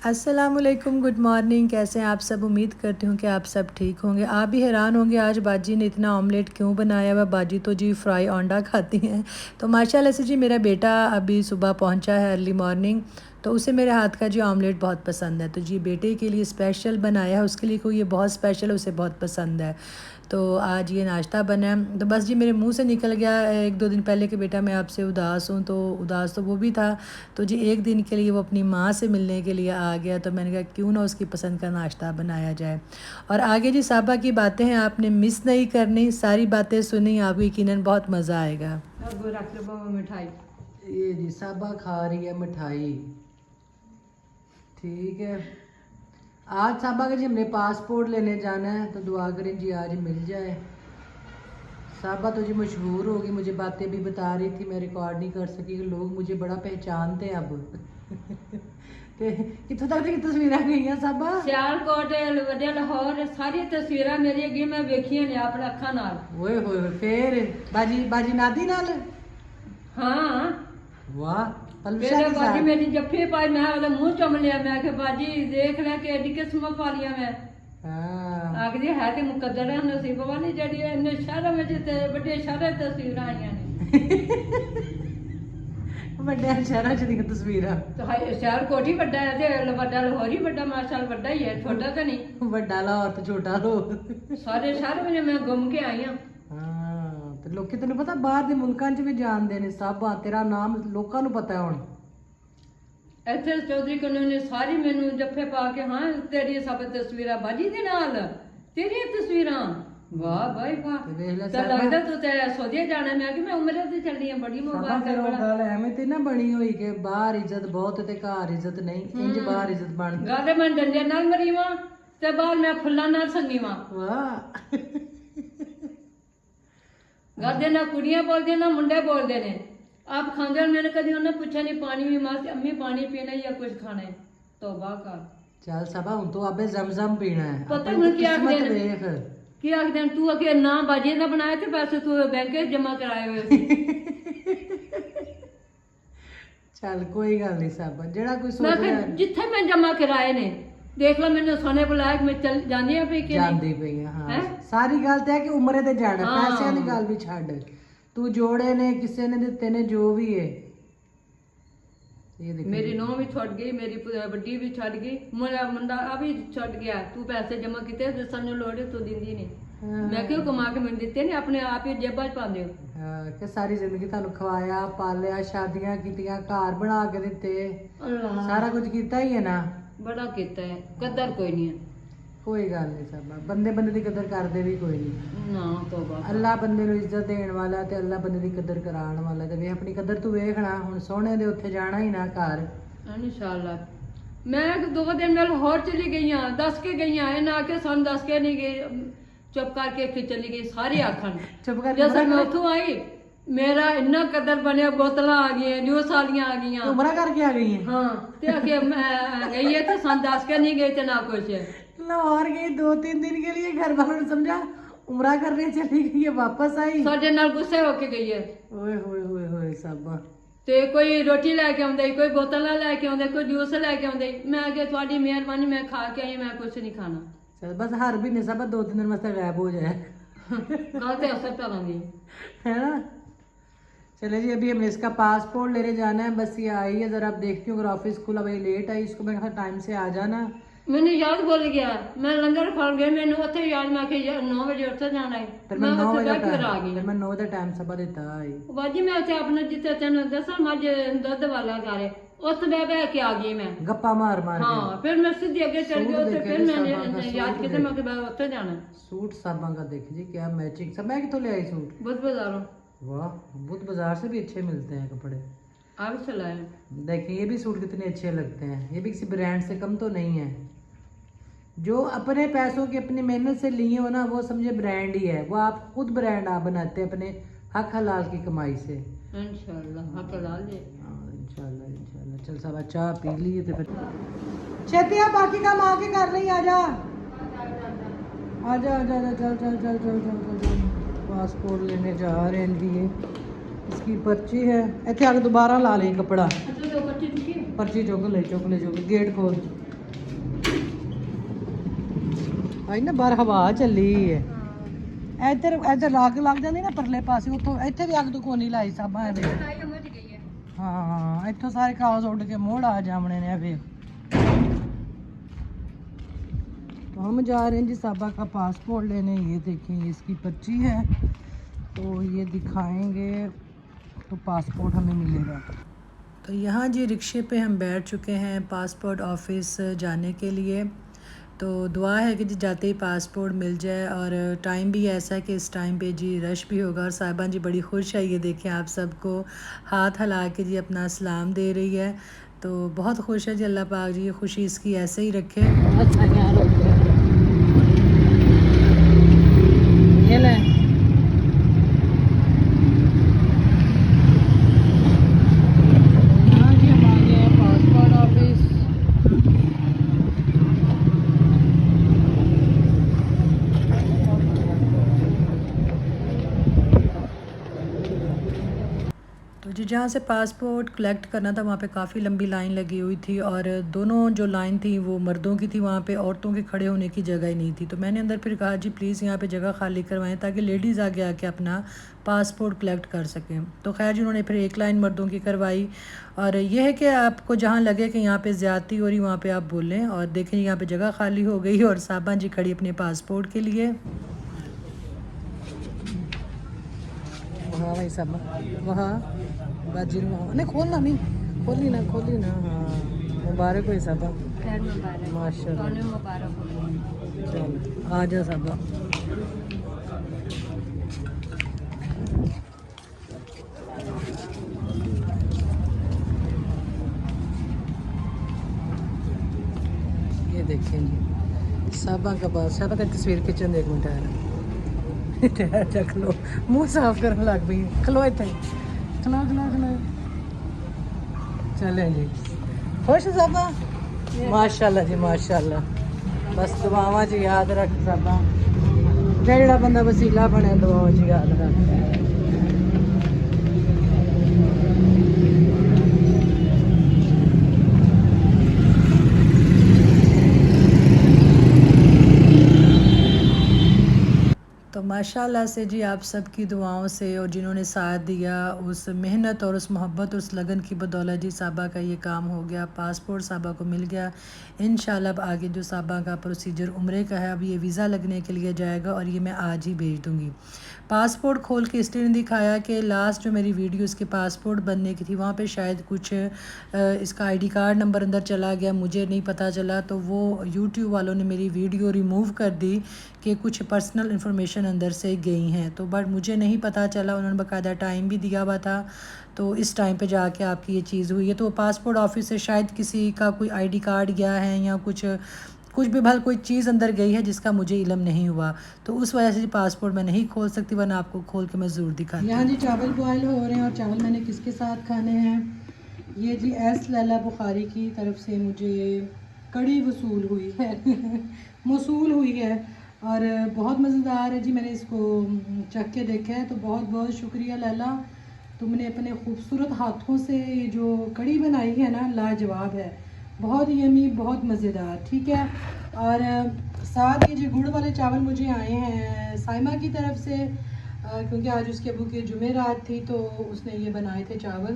अस्सलामुअलैकुम, good morning. कैसे हैं आप सब? उम्मीद करती हूँ कि आप सब ठीक होंगे। आप भी हैरान होंगे आज बाजी ने इतना ऑमलेट क्यों बनाया हुआ। बाजी तो जी फ्राई अंडा खाती हैं। तो माशाल्लाह से जी मेरा बेटा अभी सुबह पहुँचा है अर्ली मॉर्निंग, तो उसे मेरे हाथ का जी ऑमलेट बहुत पसंद है। तो जी बेटे के लिए स्पेशल बनाया है, उसके लिए कोई ये बहुत स्पेशल है, उसे बहुत पसंद है। तो आज ये नाश्ता बना है। तो बस जी मेरे मुंह से निकल गया एक दो दिन पहले कि बेटा मैं आपसे उदास हूँ, तो उदास तो वो भी था। तो जी एक दिन के लिए वो अपनी माँ से मिलने के लिए आ गया, तो मैंने कहा क्यों ना उसकी पसंद का नाश्ता बनाया जाए। और आगे जी साबा की बातें हैं, आपने मिस नहीं करनी, सारी बातें सुनी, आपको यकीनन बहुत मज़ा आएगा। अब रख लो बाबा मिठाई। ये जी साबा खा रही है मिठाई, ठीक है। आज साबा का जी हमने पासपोर्ट लेने जाना है, तो दुआ करें जी आज मिल जाए। साबा तो जी मशहूर होगी, मुझे बातें भी बता रही थी, मैं रिकॉर्ड नहीं कर सकी, लोग मुझे बड़ा पहचानते हैं अब। ते कितों तक दी तस्वीरां गईयां साबा? सियालकोट वड्डे लाहौर सारी तस्वीरां मेरी अगे मैं वेखियां ने अपने अखां नाल। ओए होए होए, फिर बाजी बाजी नादी नाल? हाँ वाह, पलशा मेरे के बाजी साथ। मेरी जफ्फी पाई, मैं ओदा मुंह चुम लिया, मैं कि बाजी देख ले कि एडी किस्मत पा लिया मैं। हाँ आखदी है ते मुकद्दर है नसीब वाली जेडी इन्ने शहरों में ते बड़े शहरों तस्वीरां आईयां ने। ਵੱਡੇ ਸ਼ਹਿਰਾਂ ਚ ਦੀਆਂ ਤਸਵੀਰਾਂ। तो हाय सियालकोट ही वड्डा है ते वड्डा लाहौर ही वड्डा, माशाअल्लाह वड्डा ही है, छोटा तो नहीं। ਵੱਡਾ ਲਾਹੌਰ ਤੇ ਛੋਟਾ ਲਾਹੌਰ। सारे शहर में मैं घूम के आई हूं। ਹਾਂ ਤੇ ਲੋਕੀ ਤੈਨੂੰ ਪਤਾ ਬਾਹਰ ਦੇ ਮੁਲਕਾਂ 'ਚ ਵੀ ਜਾਣਦੇ ਨੇ, ਸਾਬਾ ਤੇਰਾ ਨਾਮ ਲੋਕਾਂ ਨੂੰ ਪਤਾ ਹੈ ਹੁਣ। ਇੱਥੇ ਚੌਧਰੀ ਕਨੂੰ ਨੇ ਸਾਰੀ ਮੈਨੂੰ ਜੱਫੇ ਪਾ ਕੇ, ਹਾਂ ਤੇਰੀ ਸਭ ਤਸਵੀਰਾਂ ਬਾਜੀ ਦੇ ਨਾਲ, ਤੇਰੀਆਂ ਤਸਵੀਰਾਂ, ਵਾਹ ਬਾਈ ਵਾਹ। ਤੇ ਵੇਖ ਲੈ ਤਾਂ ਸਾਬਾ, ਲੱਗਦਾ ਤੂੰ ਤੇ ਸੋਧੀਆ ਜਾਣਾ, ਮੈਂ ਕਿ ਮੈਂ ਉਮਰੇ ਤੇ ਚੱਲੀ ਆਂ, ਬੜੀ ਸਾਬਾ ਮੁਬਾਰਕ ਫਿਰ ਉਹ ਬੜਾ ਗੱਲ ਐਵੇਂ ਤੇ ਨਾ ਬਣੀ ਹੋਈ ਕਿ ਬਾਹਰ ਇੱਜ਼ਤ ਬਹੁਤ ਤੇ ਘਰ ਇੱਜ਼ਤ ਨਹੀਂ, ਇੰਜ ਬਾਹਰ ਇੱਜ਼ਤ ਬਣ ਗਈ। ਗਾਦੇ ਮੈਂ ਡੰਡੇ ਨਾਲ ਮਰੀ ਵਾਂ ਤੇ ਬਾਹਰ ਮੈਂ ਫੁੱਲਾਂ ਨਾਲ ਸੰਗੀ ਵਾਂ। ਵਾਹ, ਗਾਦੇ ਨਾ ਕੁੜੀਆਂ ਬੋਲਦੀਆਂ ਨਾ ਮੁੰਡੇ ਬੋਲਦੇ ਨੇ। ਆਪ ਖਾਂਦੇ ਹੋ, मैंने कभी उन्हें पूछा नहीं पानी भी माँ से अम्मी पानी पीना है या कुछ खाना है। तौबा कर। ਚੱਲ ਸਾਬਾ ਹੁਣ ਤੂੰ ਆਪੇ ਜ਼ਮਜ਼ਮ ਪੀਣਾ ਹੈ, ਪਤਾ ਆਪਣੀ ਮੈਨੂੰ ਕੀ ਕਿਸਮਤ ਆਖਦੇ ਨੇ? ਵੇਖ। ਕੀ ਆਖਦੇ ਨੇ, ਤੂੰ ਅਗੇ ਨਾ ਬਾਜੀ ਦਾ ਬਣਾਇਆ ਤੇ ਪੈਸੇ ਤੂੰ ਬੈਂਕ 'ਚ ਜਮਾ ਕਰਾਏ ਹੋਏ ਸੀ। ਚੱਲ ਕੋਈ ਗੱਲ ਨਹੀਂ ਸਾਬਾ, ਜਿਹੜਾ ਕੋਈ ਮੈਂ ਸੋਚ ਫਿਰ ਰਿਹਾ ਜਿੱਥੇ ਮੈਂ ਜਮਾ ਕਰਾਏ ਨੇ, ਦੇਖ ਲਓ ਮੈਨੂੰ ਸੋਨੇ ਬੁਲਾਇਆ ਕਿ ਮੈਂ ਚੱਲ ਜਾਂਦੀ ਆ ਪਈ ਕਿ ਨਹੀਂ। ਜਾਂਦੀ ਪਈ ਆ, ਹਾਂ। ਹੈਂ? ਸਾਰੀ ਗੱਲ ਤੇ ਹੈ ਕਿ ਉਮਰੇ ਤੇ ਜਾਣਾ, ਹਾਂ। ਪੈਸਿਆਂ ਦੀ ਗੱਲ ਵੀ ਛੱਡ। ਤੂੰ ਜੋੜੇ ਨੇ, ਕਿਸੇ ਨੇ ਦਿੱਤੇ ਨੇ, ਜੋ ਵੀ ਹੈ। ਇਹ ਦੇਖ ਮੇਰੀ ਨੂੰਹ ਵੀ ਛੱਡ ਗਈ, ਮੇਰੀ ਵੱਡੀ ਵੀ ਛੱਡ ਗਈ, ਮੇਰਾ ਮੁੰਡਾ ਆ ਵੀ ਛੱਡ ਗਿਆ। ਤੂੰ ਪੈਸੇ ਜਮਾ ਕੀਤੇ ਤੇ ਸਾਨੂੰ ਲੋੜ ਹੈ, ਤੂੰ ਦਿੰਦੀ ਨਹੀਂ। ਮੈਂ ਕਿਉਂ ਕਮਾ ਕੇ ਮੈਨੂੰ ਦਿੱਤੇ ਨੇ, ਆਪਣੇ ਆਪ ਹੀ ਜੇਬਾਂ 'ਚ ਪਾਉਂਦੇ ਹੋ। ਹਾਂ ਕਿ ਸਾਰੀ ਜ਼ਿੰਦਗੀ ਤੁਹਾਨੂੰ ਖਵਾਇਆ ਪਾਲਿਆ, ਸ਼ਾਦੀਆਂ ਕੀਤੀਆਂ, ਘਰ ਬਣਾ ਕੇ ਦਿੱਤੇ, ਅੱਲਾਹ ਸਾਰਾ ਕੁਝ ਕੀਤਾ ਹੀ ਹੈ ਨਾ। ਬੜਾ ਕੀਤਾ ਹੈ, ਕਦਰ ਕੋਈ ਨਹੀਂ ਹੈ। ਕੋਈ ਗੱਲ ਨਹੀਂ ਸਾਬਾ, ਬੰਦੇ ਬੰਦੇ ਦੀ ਕਦਰ ਕਰਦੇ ਵੀ ਕੋਈ ਨਹੀਂ। ਨਾ ਤੋਬਾ। ਅੱਲਾ ਬੰਦੇ ਨੂੰ ਇੱਜ਼ਤ ਦੇਣ ਵਾਲਾ ਤੇ ਅੱਲਾ ਬੰਦੇ ਦੀ ਕਦਰ ਕਰਾਉਣ ਵਾਲਾ। ਤੇ ਵੇ ਆਪਣੀ ਕਦਰ ਤੂੰ ਵੇਖਣਾ, ਹੁਣ ਸੋਹਣੇ ਦੇ ਉੱਥੇ ਜਾਣਾ ਹੀ ਨਾ ਘਰ। ਇਨਸ਼ਾਅੱਲਾ। ਮੈਂ 2 ਦਿਨ ਨਾਲ ਹੋਰ ਚਲੀ ਗਈਆਂ, ਦੱਸ ਕੇ ਗਈਆਂ, ਇਹ ਨਾ ਕਿ ਸਾਨੂੰ ਦੱਸ ਕੇ ਨਹੀਂ ਗਈ, ਚੁੱਪ ਕਰਕੇ ਇੱਥੇ ਚਲੀ ਗਈ। ਸਾਰੇ ਆਖਣ ਚੁੱਪ ਕਰ ਜੈਸੇ ਮੈਂ ਉੱਥੋਂ ਆਈ, ਮੇਰਾ ਇੰਨਾ ਕਦਰ ਬਣਿਆ, ਬੋਤਲਾਂ ਆ ਗਈਆਂ, ਜੂਸ ਵਾਲੀਆਂ ਆ ਗਈਆਂ। ਉਮਰਾ ਕਰਕੇ ਆ ਗਈ ਹੈ? ਹਾਂ ਤੇ ਅਗੇ ਮੈਂ ਗਈ ਹੈ ਤੇ ਸਾਨੂੰ ਦੱਸ ਕੇ ਨਹੀਂ ਗਈ ਤੇ ਨਾ ਕੁਛ। लाहौर गई 2-3 दिन के लिए, घर वालों ने समझा उमरा करने चली गई है, वापस आई। ਸਾਡੇ ਨਾਲ ਗੁੱਸੇ ਹੋ ਕੇ ਗਈ ਹੈ। ओए होए होए होए साबा। ਤੇ ਕੋਈ ਰੋਟੀ ਲੈ ਕੇ ਆਉਂਦੇ, ਕੋਈ ਬੋਤਲਾਂ ਲੈ ਕੇ ਆਉਂਦੇ, ਕੋਈ ਜੂਸ ਲੈ ਕੇ ਆਉਂਦੇ। ਮੈਂ ਕਿ ਤੁਹਾਡੀ ਮਿਹਰਬਾਨੀ, ਮੈਂ ਖਾ ਕੇ ਆਈ, ਮੈਂ ਕੁਛ ਨਹੀਂ ਖਾਣਾ। चल बस हर महीने साबा 2-3 दिन वास्ते गायब हो जाए, ਗੱਲ ਤੇ ਅਸਰ ਕਰਾਂਗੀ। है ना। चले जी, अभी हमने इसका पासपोर्ट लेने जाना है, बस ये आई है। जरा अब देखती हूँ, अगर ऑफिस खुला भाई लेट आई, इसको मैं टाइम से आ जाना। ਮੈਨੂੰ ਯਾਦ ਭੁੱਲ ਗਿਆ, ਮੈਂ ਲੰਗਰ ਖਾਣ ਗਈ, ਮੈਨੂੰ ਉੱਥੇ ਯਾਦ, ਮੈਂ ਕਿ 9 ਵਜੇ ਉੱਥੇ ਜਾਣਾ ਹੈ। फिर ਮੈਂ मैं 9 ਉੱਥੇ बजे ਬੈਠ ਕੇ ਆ गई। फिर मैं 9 बजे टाइम साबा देता आई। ਬਾਜੀ ਮੈਂ ਉੱਥੇ ਆਪਣਾ ਜਿੱਥੇ ਤੈਨੂੰ ਦੱਸਾਂ ਮੱਝ ਦੁੱਧ ਵਾਲਾ ਘਰ ਹੈ, ਉੱਥੇ ਬਹਿ ਕੇ ਆ ਗਈ ਮੈਂ। गप्पा मार मार के। ਹਾਂ ਫਿਰ ਮੈਂ ਸਿੱਧੀ ਅੱਗੇ ਚੱਲ ਗਈ, सूट ਉੱਥੇ देखे ਫਿਰ जी मैंने साबा का, ਯਾਦ सूट ਕੀਤਾ, ਮੈਂ ਕਿ ਮੈਂ ਉੱਥੇ ਜਾਣਾ। सूट साबा का देख जी क्या मैचिंग सब। मैं कितों ले आई सूट? बुध बाजारों। वाह, बुद्ध बाजार से भी अच्छे मिलते हैं कपड़े। आप चलाए। देखिए ये भी सूट कितने अच्छे लगते हैं, ये भी किसी ब्रांड से कम तो नहीं है। जो अपने पैसों की अपनी मेहनत से लिए हो ना, वो समझे ब्रांड ही है। वो आप खुद ब्रांड आप बनाते हैं अपने हक हलाल की कमाई से। इंशाल्लाह हक हलाल है। हाँ इंशाल्लाह इंशाल्लाह। चल साबा चाह पी लिए तो फिर छेती आप बाकी काम आके कर रही, आजा आजा आजा आजा, चल चल चल चल चल चल चल। पासपोर्ट लेने जा रहे हैं जी, ये इसकी पर्ची है। इतने आके दोबारा ला लें कपड़ा, अच्छा तो बच्चे ठीक है। पर्ची चुक ले गेट खोल। भाई ना बाहर हवा ਚੱਲੀ ਹੈ ਇੱਧਰ ਅੱਗ ਲੱਗ ਜਾਂਦੀ ਨਾ ਪਰਲੇ ਪਾਸੇ ਉੱਥੋਂ ਇੱਥੇ ਵੀ ਅੱਗ ਤੋਂ ਕੋਨੀ ਲਾਈ ਸਾਬਾ ਦੇ हाँ इतों सारे कागज उड़ के मोड़ आ जामने ने फिर तो हम जा रहे हैं जी साबा का पासपोर्ट लेने। ये देखें इसकी पर्ची है तो ये दिखाएंगे तो पासपोर्ट हमें मिलेगा। तो यहाँ जी रिक्शे पे हम बैठ चुके हैं पासपोर्ट ऑफिस जाने के लिए। तो दुआ है कि जी जाते ही पासपोर्ट मिल जाए और टाइम भी ऐसा है कि इस टाइम पे जी रश भी होगा। और साहिबा जी बड़ी खुश है, ये देखें आप सबको हाथ हिला के जी अपना सलाम दे रही है। तो बहुत खुश है जी, अल्लाह पाक जी खुशी इसकी ऐसे ही रखे। ये ले हाँ जी हम आ गए हैं पासपोर्ट ऑफिस। तो जी जहाँ से पासपोर्ट कलेक्ट करना था वहाँ पे काफ़ी लंबी लाइन लगी हुई थी और दोनों जो लाइन थी वो मर्दों की थी, वहाँ पे औरतों के खड़े होने की जगह ही नहीं थी। तो मैंने अंदर फिर कहा जी प्लीज़ यहाँ पे जगह खाली करवाएं ताकि लेडीज़ आगे आके अपना पासपोर्ट कलेक्ट कर सकें। तो खैर जी उन्होंने फिर एक लाइन मर्दों की करवाई। और यह है कि आपको जहाँ लगे कि यहाँ पर ज़्यादती हो रही वहाँ पर आप बोलें। और देखें यहाँ पर जगह खाली हो गई और साबा जी खड़ी अपने पासपोर्ट के लिए। वहाँ भाई साहब वहाँ बाजी नहीं खोलना, नहीं खोली ना हाँ मुबारक हो साहबा, माशाल्लाह चल आ जा साहबा। ये देखेंगे साहबा का पास साहबा का तस्वीर खिंचन एक मिनट है खलो मुँह साफ करने लग पई खलो इतने खलो चलें जी खुश साबा माशाल्लाह जी माशाल्लाह। बस दुआवां जी याद रख साबा, जेड़ा बंदा वसीला बने दुआवां जी याद रख। तो माशाल्लाह से जी आप सब की दुआओं से और जिन्होंने साथ दिया उस मेहनत और उस मोहब्बत उस लगन की बदौलत जी साबा का ये काम हो गया, पासपोर्ट साबा को मिल गया। इंशाल्लाह अब आगे जो साबा का प्रोसीजर उम्रे का है अब ये वीज़ा लगने के लिए जाएगा और ये मैं आज ही भेज दूँगी। पासपोर्ट खोल के इसलिए नहीं दिखाया कि लास्ट जो मेरी वीडियो इसके पासपोर्ट बनने की थी वहाँ पे शायद कुछ इसका आईडी कार्ड नंबर अंदर चला गया, मुझे नहीं पता चला। तो वो यूट्यूब वालों ने मेरी वीडियो रिमूव कर दी कि कुछ पर्सनल इन्फॉर्मेशन अंदर से गई हैं। तो बट मुझे नहीं पता चला, उन्होंने बाकायदा टाइम भी दिया हुआ था। तो इस टाइम पे जाके आपकी ये चीज़ हुई है। तो पासपोर्ट ऑफिस से शायद किसी का कोई आईडी कार्ड गया है या कुछ भी भल कोई चीज़ अंदर गई है जिसका मुझे इल्म नहीं हुआ। तो उस वजह से पासपोर्ट मैं नहीं खोल सकती, वरना आपको खोल के मैं ज़रूर दिखाती। यहाँ जी चावल बॉयल हो रहे हैं और चावल मैंने किसके साथ खाने हैं, ये जी एस लैला बुखारी की तरफ से मुझे कड़ी वसूल हुई है मौसूल हुई है और बहुत मज़ेदार है जी। मैंने इसको चख के देखा है तो बहुत बहुत शुक्रिया लैला, तुमने अपने खूबसूरत हाथों से ये जो कड़ी बनाई है ना लाजवाब है, बहुत यमी बहुत मज़ेदार। ठीक है। और साथ ये जो गुड़ वाले चावल मुझे आए हैं साइमा की तरफ से क्योंकि आज उसके अबू की जुमेरात थी तो उसने ये बनाए थे चावल।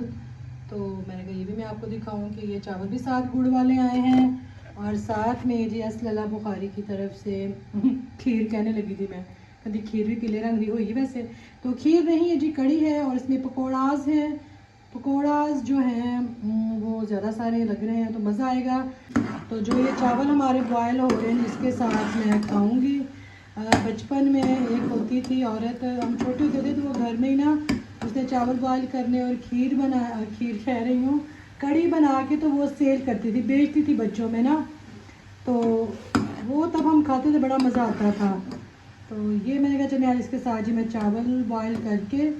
तो मैंने कहा ये भी मैं आपको दिखाऊं कि ये चावल भी साथ गुड़ वाले आए हैं। और साथ में जी असलला बुखारी की तरफ से खीर कहने लगी थी मैं, कभी खीर भी पीले रंग की हुई वैसे तो खीर नहीं है जी कड़ी है। और इसमें पकौड़ाज हैं, पकौड़ाज जो हैं वो ज़्यादा सारे लग रहे हैं तो मज़ा आएगा। तो जो ये चावल हमारे बॉयल हो रहे हैं इसके साथ मैं खाऊंगी। बचपन में एक होती थी औरत, हम छोटे होते थे तो वो घर में ही ना उसने चावल बॉयल करने और खीर कह रही हूँ कड़ी बना के तो वो सेल करती थी, बेचती थी बच्चों में ना, तो वो तब हम खाते थे, बड़ा मज़ा आता था। तो ये मैंने कहा चलिए आज इसके साथ जी मैं चावल बॉयल करके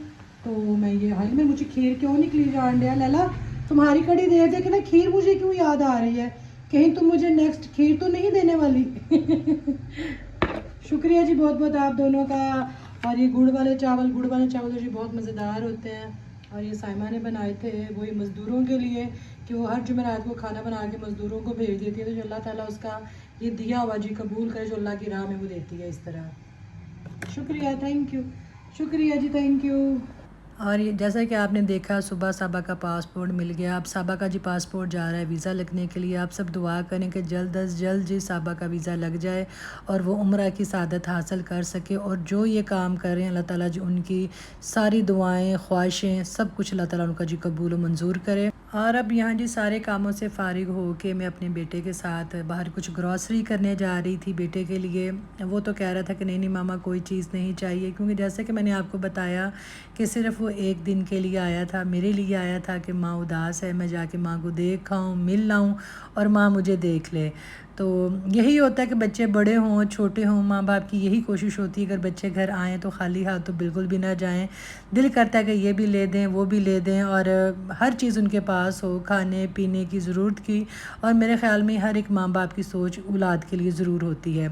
तो मैं ये हाल में मुझे खीर क्यों निकली जान दिया लैला, तुम्हारी कड़ी देख देख ना खीर मुझे क्यों याद आ रही है, कहीं तुम मुझे नेक्स्ट खीर तो नहीं देने वाली शुक्रिया जी बहुत बहुत आप दोनों का। और ये गुड़ वाले चावल तो जी बहुत मज़ेदार होते हैं और ये साइमा ने बनाए थे वही मज़दूरों के लिए कि वो हर जुमेरात को खाना बना के मज़दूरों को भेज देती है, तो जो अल्लाह ताला उसका ये दिया हुआ जी कबूल करे, जो अल्लाह की राह में वो देती है इस तरह। शुक्रिया, थैंक यू, शुक्रिया जी, थैंक यू। और ये जैसा कि आपने देखा, सुबह साबा का पासपोर्ट मिल गया। अब साबा का जी पासपोर्ट जा रहा है वीज़ा लगने के लिए। आप सब दुआ करें कि जल्द अज जल्द जी साबा का वीज़ा लग जाए और वो उम्रा की सादत हासिल कर सके। और जो ये काम कर रहे हैं अल्लाह ताला जी उनकी सारी दुआएं, ख्वाहिशें, सब कुछ अल्लाह ताला उनका जी कबूल व मंजूर करे। और अब यहाँ जी सारे कामों से फ़ारिग हो के मैं अपने बेटे के साथ बाहर कुछ ग्रॉसरी करने जा रही थी बेटे के लिए। वो तो कह रहा था कि नहीं नहीं मामा कोई चीज़ नहीं चाहिए, क्योंकि जैसे कि मैंने आपको बताया कि सिर्फ़ वो एक दिन के लिए आया था, मेरे लिए आया था कि माँ उदास है, मैं जाके माँ को देख आऊँ, मिल लाऊँ और माँ मुझे देख ले। तो यही होता है कि बच्चे बड़े हों छोटे हों, माँ बाप की यही कोशिश होती है अगर बच्चे घर आएँ तो खाली हाथ तो बिल्कुल भी ना जाएं। दिल करता है कि ये भी ले दें वो भी ले दें और हर चीज़ उनके पास हो, खाने पीने की ज़रूरत की। और मेरे ख़्याल में हर एक माँ बाप की सोच औलाद के लिए ज़रूर होती है।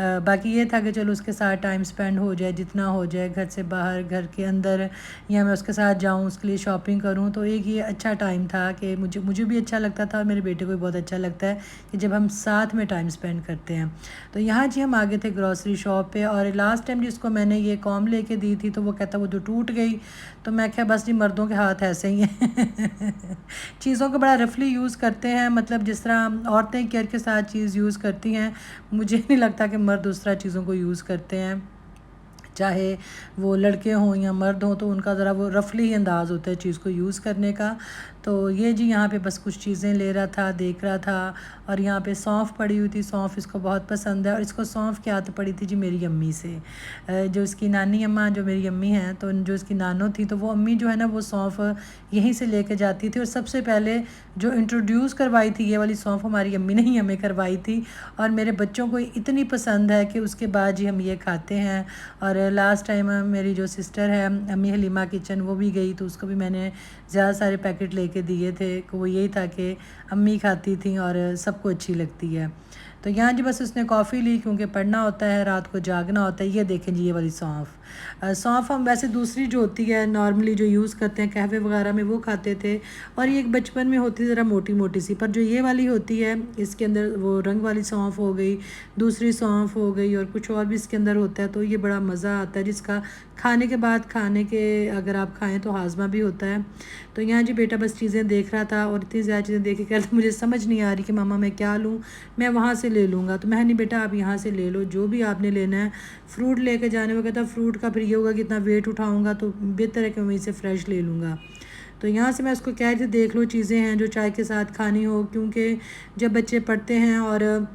बाकी ये था कि चलो उसके साथ टाइम स्पेंड हो जाए, जितना हो जाए, घर से बाहर घर के अंदर, या मैं उसके साथ जाऊँ उसके लिए शॉपिंग करूँ। तो एक ये अच्छा टाइम था कि मुझे भी अच्छा लगता था और मेरे बेटे को भी बहुत अच्छा लगता है कि जब हम साथ में टाइम स्पेंड करते हैं। तो यहाँ जी हम आगे थे ग्रॉसरी शॉप पे, और लास्ट टाइम जिसको मैंने ये कॉम लेके दी थी तो वो कहता वो तो टूट गई। तो मैं क्या, बस जी मर्दों के हाथ ऐसे ही हैं चीज़ों को बड़ा रफली यूज़ करते हैं, मतलब जिस तरह औरतें केयर के साथ चीज़ यूज़ करती हैं, मुझे नहीं लगता कि मर्द उस तरह चीज़ों को यूज़ करते हैं। चाहे वो लड़के हों या मर्द हों, तो उनका ज़रा वो रफली ही अंदाज़ होता है चीज़ को यूज़ करने का। तो ये जी यहाँ पे बस कुछ चीज़ें ले रहा था, देख रहा था। और यहाँ पे सौंफ पड़ी हुई थी, सौंफ इसको बहुत पसंद है। और इसको सौंफ की आदत पड़ी थी जी मेरी अम्मी से, जो इसकी नानी अम्मा जो मेरी अम्मी हैं, तो जो इसकी नानो थी, तो वो अम्मी जो है ना वो सौंफ यहीं से लेके जाती थी। और सबसे पहले जो इंट्रोड्यूस करवाई थी ये वाली सौंफ हमारी अम्मी ने ही हमें करवाई थी। और मेरे बच्चों को इतनी पसंद है कि उसके बाद जी हम ये खाते हैं। और लास्ट टाइम मेरी जो सिस्टर है अम्मी हलीमा किचन, वो भी गई, तो उसको भी मैंने ज़्यादा सारे पैकेट लेके दिए थे कि वो यही था कि अम्मी खाती थी और सबको अच्छी लगती है। तो यहाँ जी बस उसने कॉफ़ी ली, क्योंकि पढ़ना होता है, रात को जागना होता है। ये देखें जी ये वाली सौंफ। सौंफ हम वैसे दूसरी जो होती है नॉर्मली जो यूज़ करते हैं कहवे वगैरह में, वो खाते थे। और ये एक बचपन में होती ज़रा मोटी मोटी सी, पर जो ये वाली होती है इसके अंदर वो रंग वाली सौंफ हो गई, दूसरी सौंफ हो गई, और कुछ और भी इसके अंदर होता है। तो ये बड़ा मज़ा आता है, जिसका खाने के बाद खाने के अगर आप खाएँ तो हाजमा भी होता है। तो यहाँ जी बेटा बस चीज़ें देख रहा था, और इतनी ज़्यादा चीज़ें देख के कहता मुझे समझ नहीं आ रही कि मामा मैं क्या लूँ, मैं वहाँ से ले लूँगा। तो मैं नहीं बेटा आप यहाँ से ले लो जो भी आपने लेना है। फ्रूट लेके जाने में कहता फ्रूट का फिर ये होगा कि इतना वेट उठाऊँगा, तो बेहतर है कि मैं वहीं से फ्रेश ले लूँगा। तो यहाँ से मैं उसको कह रही थी देख लो चीज़ें हैं जो चाय के साथ खानी हो, क्योंकि जब बच्चे पढ़ते हैं और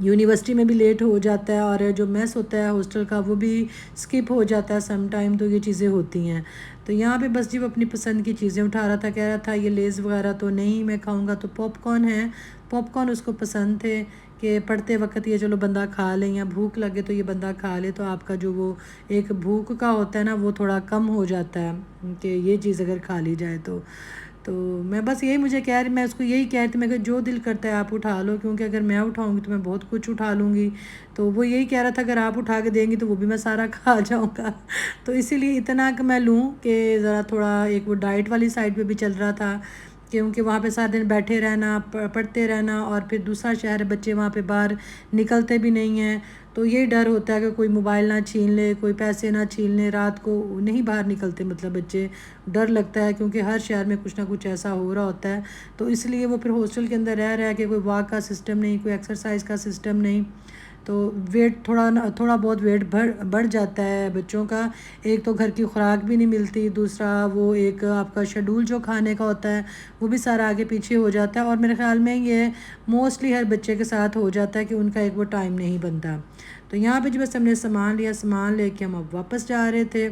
यूनिवर्सिटी में भी लेट हो जाता है, और जो मेस होता है हॉस्टल का वो भी स्किप हो जाता है सम टाइम। तो ये चीज़ें होती हैं। तो यहाँ पे बस जी वो अपनी पसंद की चीज़ें उठा रहा था, कह रहा था ये लेज़ वगैरह तो नहीं मैं खाऊंगा। तो पॉपकॉर्न है, पॉपकॉर्न उसको पसंद थे कि पढ़ते वक्त ये चलो बंदा खा ले, या भूख लगे तो ये बंदा खा ले, तो आपका जो वो एक भूख का होता है ना वो थोड़ा कम हो जाता है कि ये चीज़ अगर खा ली जाए तो मैं बस यही मुझे कह रही, मैं उसको यही कह रही थी, मैं कि जो दिल करता है आप उठा लो, क्योंकि अगर मैं उठाऊंगी तो मैं बहुत कुछ उठा लूँगी। तो वो यही कह रहा था अगर आप उठा के देंगी तो वो भी मैं सारा खा जाऊँगा तो इसीलिए इतना कि मैं लूँ कि ज़रा थोड़ा एक वो डाइट वाली साइड पे भी चल रहा था, क्योंकि वहाँ पे सारा दिन बैठे रहना, पढ़ते रहना, और फिर दूसरा शहर है, बच्चे वहाँ पे बाहर निकलते भी नहीं हैं। तो ये डर होता है कि कोई मोबाइल ना छीन ले, कोई पैसे ना छीन ले, रात को नहीं बाहर निकलते मतलब बच्चे, डर लगता है क्योंकि हर शहर में कुछ ना कुछ ऐसा हो रहा होता है। तो इसलिए वो फिर हॉस्टल के अंदर रह के कोई वॉक का सिस्टम नहीं, कोई एक्सरसाइज का सिस्टम नहीं। तो वेट थोड़ा बहुत वेट बढ़ जाता है बच्चों का। एक तो घर की खुराक भी नहीं मिलती, दूसरा वो एक आपका शेड्यूल जो खाने का होता है वो भी सारा आगे पीछे हो जाता है। और मेरे ख़्याल में ये मोस्टली हर बच्चे के साथ हो जाता है कि उनका एक वो टाइम नहीं बनता। तो यहाँ पे जब बस हमने सामान लिया, सामान लेके हम अब वापस जा रहे थे।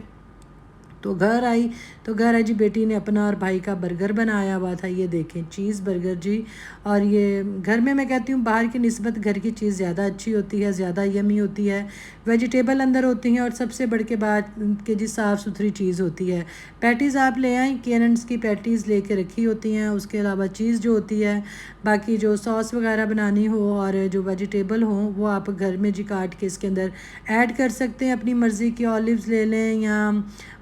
तो घर आई जी बेटी ने अपना और भाई का बर्गर बनाया हुआ था, ये देखें चीज़ बर्गर जी। और ये घर में मैं कहती हूँ बाहर की निस्बत घर की चीज़ ज़्यादा अच्छी होती है, ज़्यादा यमी होती है, वेजिटेबल अंदर होती हैं, और सबसे बढ़ के बात कि जी साफ़ सुथरी चीज़ होती है। पैटीज़ आप ले आएँ, केनन्स की पैटीज़ लेके रखी होती हैं, उसके अलावा चीज़ जो होती है, बाकी जो सॉस वगैरह बनानी हो और जो वेजिटेबल हो वो आप घर में जी काट के इसके अंदर ऐड कर सकते हैं अपनी मर्ज़ी की। ऑलिव्स ले लें या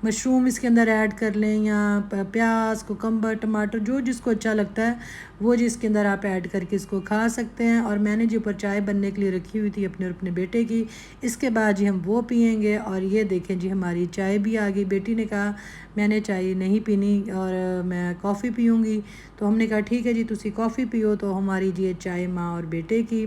मशरूम मशरूम इसके अंदर ऐड कर लें, या प्याज, कुकम्बर, टमाटर, जो जिसको अच्छा लगता है वो जी इसके अंदर आप ऐड करके इसको खा सकते हैं। और मैंने जी ऊपर चाय बनने के लिए रखी हुई थी अपने और अपने बेटे की, इसके बाद जी हम वो पियेंगे। और ये देखें जी हमारी चाय भी आ गई। बेटी ने कहा मैंने चाय नहीं पीनी और मैं कॉफ़ी पीऊँगी, तो हमने कहा ठीक है जी तुसी कॉफ़ी पियो। तो हमारी जी ये चाय माँ और बेटे की।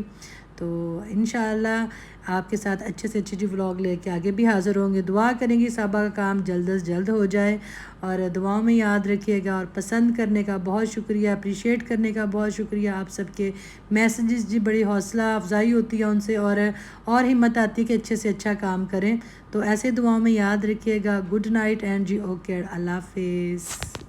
तो इंशाअल्लाह आपके साथ अच्छे से अच्छी जी व्लॉग लेके आगे भी हाज़िर होंगे। दुआ करेंगे साबा का काम जल्द से जल्द हो जाए, और दुआओं में याद रखिएगा। और पसंद करने का बहुत शुक्रिया, अप्रिशिएट करने का बहुत शुक्रिया। आप सबके मैसेजेस जी बड़ी हौसला अफजाई होती है उनसे, और हिम्मत आती है कि अच्छे से अच्छा काम करें। तो ऐसे दुआओं में याद रखिएगा। गुड नाइट एंड जी ओके, अल्लाह हाफिज़।